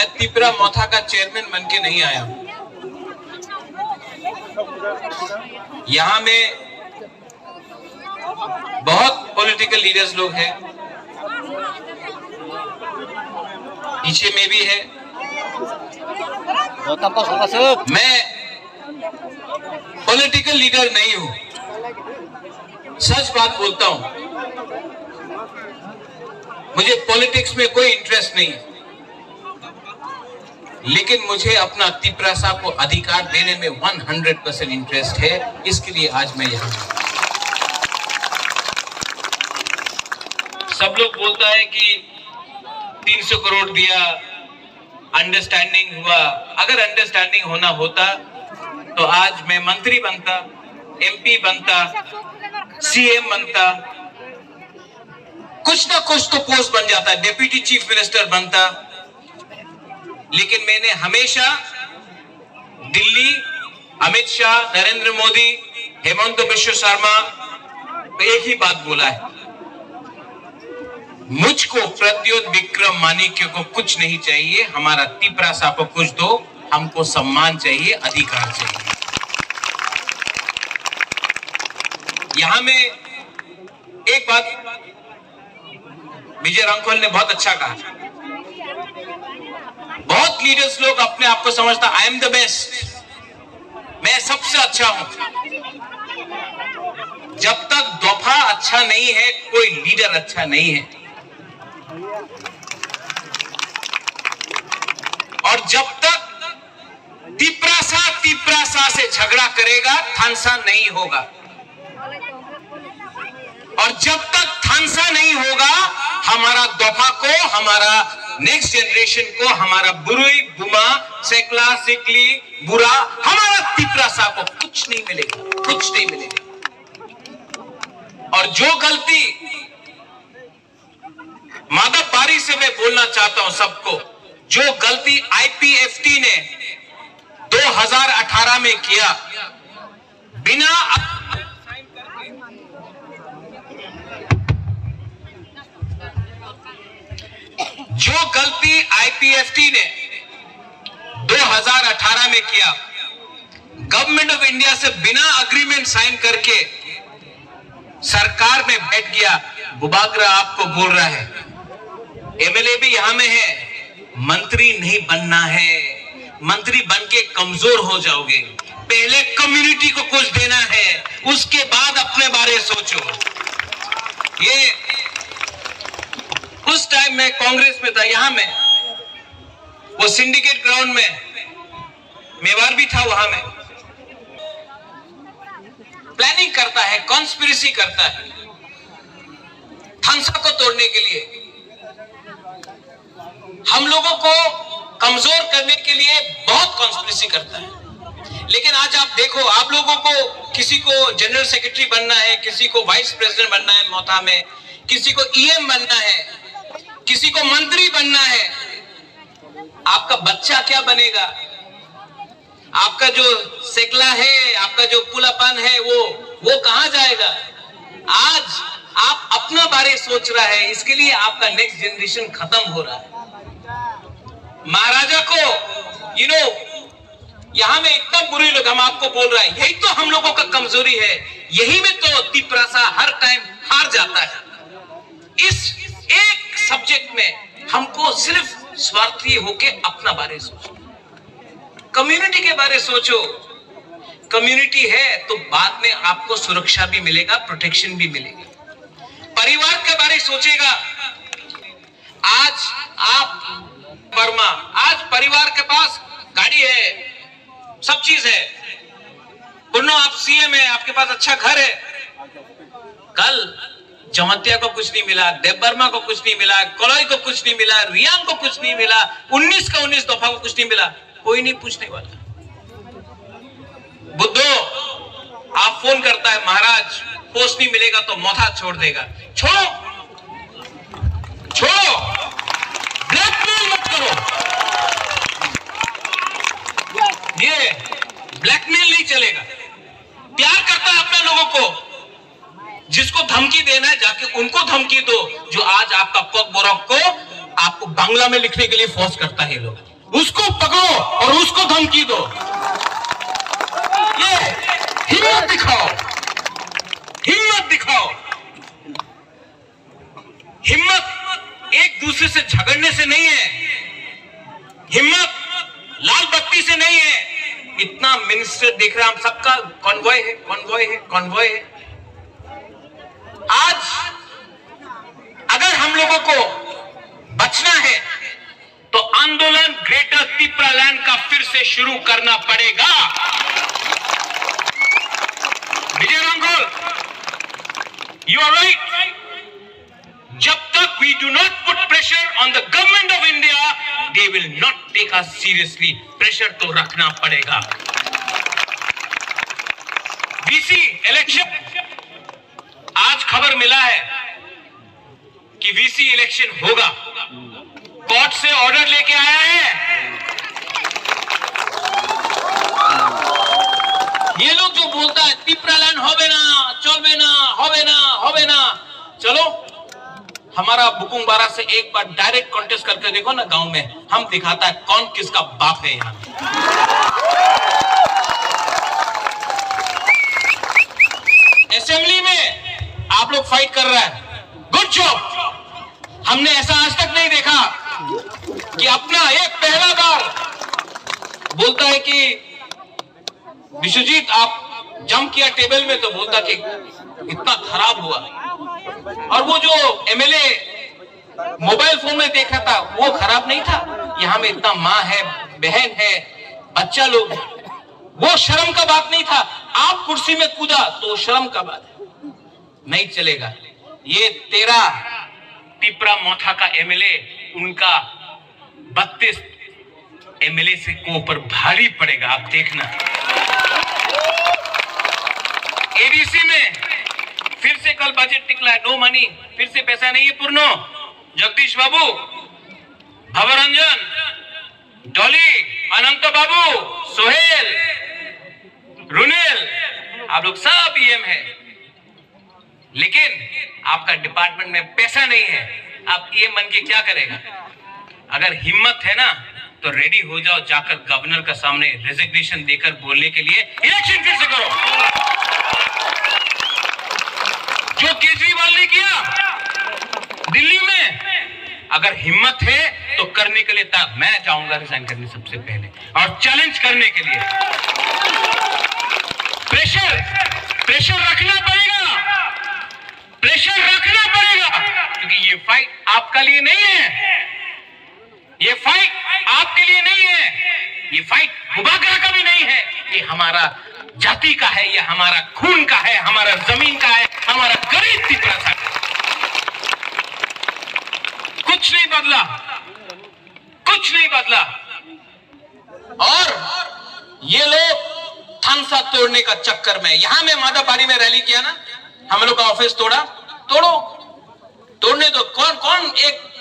मैं त्रिपुरा मोथा का चेयरमैन बन के नहीं आया हूं। यहां में बहुत पॉलिटिकल लीडर्स लोग हैं, पीछे में भी है। मैं पॉलिटिकल लीडर नहीं हूं, सच बात बोलता हूं। मुझे पॉलिटिक्स में कोई इंटरेस्ट नहीं है, लेकिन मुझे अपना त्रिपुरा को अधिकार देने में 100% इंटरेस्ट है। इसके लिए आज मैं यहां हूं। सब लोग बोलता है कि 300 करोड़ दिया, अंडरस्टैंडिंग हुआ। अगर अंडरस्टैंडिंग होना होता तो आज मैं मंत्री बनता, एमपी बनता, सीएम बनता, कुछ ना कुछ तो पोस्ट बन जाता, डिप्टी चीफ मिनिस्टर बनता। लेकिन मैंने हमेशा दिल्ली, अमित शाह, नरेंद्र मोदी, हेमंत बिश्व शर्मा तो एक ही बात बोला है, मुझको प्रद्योत विक्रम माणिक्य को कुछ नहीं चाहिए, हमारा त्रिपुरा को कुछ दो, हमको सम्मान चाहिए, अधिकार चाहिए। यहां में एक बात विजय रामखोल ने बहुत अच्छा कहा। बहुत लीडर्स लोग अपने आप को समझता आई एम द बेस्ट, मैं सबसे अच्छा हूं। जब तक दफा अच्छा नहीं है, कोई लीडर अच्छा नहीं है। और जब तक त्रिपुरा से झगड़ा करेगा, थानसा नहीं होगा। और जब तक थानसा नहीं होगा, हमारा दफा को, हमारा नेक्स्ट जनरेशन को, हमारा बुरुई, बुमा, सेकला, सिकली, बुरा, हमारा त्रिपुरा को कुछ नहीं मिलेगा, कुछ नहीं मिलेगा। और जो गलती माधव बारी से मैं बोलना चाहता हूं सबको, जो गलती आईपीएफटी ने 2018 में किया, बिना जो गलती आईपीएफटी ने 2018 में किया, गवर्नमेंट ऑफ इंडिया से बिना एग्रीमेंट साइन करके सरकार में बैठ गया। बुबागरा आपको बोल रहा है, एमएलए भी यहां में है, मंत्री नहीं बनना है, मंत्री बन के कमजोर हो जाओगे। पहले कम्युनिटी को कुछ देना है, उसके बाद अपने बारे सोचो। ये उस टाइम में कांग्रेस में था, यहां में वो सिंडिकेट ग्राउंड में मेवाड़ भी था, वहां में प्लानिंग करता है, कॉन्स्पिरेसी करता है थानसा को तोड़ने के लिए, हम लोगों को कमजोर करने के लिए बहुत कॉन्स्पिरेसी करता है। लेकिन आज आप देखो, आप लोगों को किसी को जनरल सेक्रेटरी बनना है, किसी को वाइस प्रेसिडेंट बनना है मोथा में, किसी को ईएम बनना है, किसी को मंत्री बनना है। आपका बच्चा क्या बनेगा? आपका जो सेकला है, आपका जो पुलापन है, वो कहां जाएगा? आज आप अपना बारे सोच रहा है, इसके लिए आपका नेक्स्ट जनरेशन खत्म हो रहा है। महाराजा को यहां में इतना बुरे लोग, हम आपको बोल रहा है, यही तो हम लोगों का कमजोरी है, यही में तो त्रिपुरा हर टाइम हार जाता है। इस एक सब्जेक्ट में हमको सिर्फ स्वार्थी होके अपना बारे सोचो, कम्युनिटी के बारे सोचो। कम्युनिटी है तो बाद में आपको सुरक्षा भी मिलेगा, प्रोटेक्शन भी मिलेगा। परिवार के बारे सोचेगा। आज आप वर्मा, आज परिवार के पास गाड़ी है, सब चीज है। पुन्नो आप सीएम है, आपके पास अच्छा घर है। कल जमतिया को कुछ नहीं मिला, देव वर्मा को कुछ नहीं मिला, कलोई को कुछ नहीं मिला, रियांग को कुछ नहीं मिला, 19 का 19 दफा को कुछ नहीं मिला, कोई नहीं पूछने वाला। बुद्धो आप फोन करता है, महाराज पोस्ट नहीं मिलेगा तो मोथा छोड़ देगा। छोड़ो, छोड़ो, ब्लैकमेल मत करो। ये ब्लैकमेल नहीं चलेगा। प्यार करता है अपने लोगों को, जिसको धमकी देना है जाके उनको धमकी दो, जो आज आपका कोक बोरक को आपको बांग्ला में लिखने के लिए फोर्स करता है। लोग उसको पकड़ो और उसको धमकी दो। ये हिम्मत दिखाओ, हिम्मत दिखाओ। हिम्मत एक दूसरे से झगड़ने से नहीं है, हिम्मत लाल बत्ती से नहीं है। इतना मिनिस्टर देख रहे हैं हम, सबका कॉन्वॉय है, कॉन्वॉय है, कॉन्वॉय है। आज अगर हम लोगों को बचना है तो आंदोलन ग्रेटर तिप्रालैंड का फिर से शुरू करना पड़ेगा। विजय रामगोल, यू आर राइट। जब तक we do not put pressure on the government of India, they will not take us seriously. Pressure तो रखना पड़ेगा। बीसी इलेक्शन, आज खबर मिला है कि वीसी इलेक्शन होगा। कोर्ट से ऑर्डर लेके आया है। ये लोग जो बोलता है तिप्रालैंड होवे ना, चलवे ना, होवे ना, होवे ना, चलो हमारा बुकुंबारा से एक बार डायरेक्ट कॉन्टेस्ट करके देखो ना गांव में, हम दिखाता है कौन किसका बाप है। यहां असेंबली में आप लोग फाइट कर रहे हैं, गुड जॉब। हमने ऐसा आज तक नहीं देखा कि अपना एक पहला बार बोलता है कि विश्वजीत आप जंप किया टेबल में, तो बोलता कि इतना खराब हुआ। और वो जो एमएलए मोबाइल फोन में देखा था वो खराब नहीं था। यहां में इतना माँ है, बहन है, बच्चा लोग, वो शर्म का बात नहीं था। आप कुर्सी में कूदा तो शर्म का बात है, नहीं चलेगा। ये 13 तिप्रा मोथा का एमएलए, उनका 32 एमएलए से को ऊपर भारी पड़ेगा, आप देखना। एडीसी में फिर से कल बजट निकला है, नो मनी, फिर से पैसा नहीं है। पूर्णो, जगदीश बाबू, भवरंजन, डॉली, अनंत बाबू, सोहेल, रुनेल, आप लोग सब ईएम है, लेकिन आपका डिपार्टमेंट में पैसा नहीं है। आप ईएम बन के क्या करेगा? अगर हिम्मत है ना तो रेडी हो जाओ, जाकर गवर्नर का सामने रेजिग्नेशन देकर बोलने के लिए इलेक्शन फिर से करो। जो केजरीवाल ने किया दिल्ली में, अगर हिम्मत है तो करने के लिए मैं जाऊंगा रिजाइन करने सबसे पहले, और चैलेंज करने के लिए। प्रेशर रखना पड़ेगा, प्रेशर रखना पड़ेगा, क्योंकि ये फाइट आपका लिए नहीं है, ये फाइट आपके लिए नहीं है, ये फाइट भूभाग्य का भी नहीं है, ये हमारा जाति का है, ये हमारा खून का है, हमारा जमीन का है, हमारा गरीब तिप्रा का। कुछ नहीं बदला, कुछ नहीं बदला। और ये लोग थानसा तोड़ने का चक्कर में, यहां में मादापारी में रैली किया ना, हम लोग का ऑफिस तोड़ा, तोड़ो, तोड़ने दो। कौन एक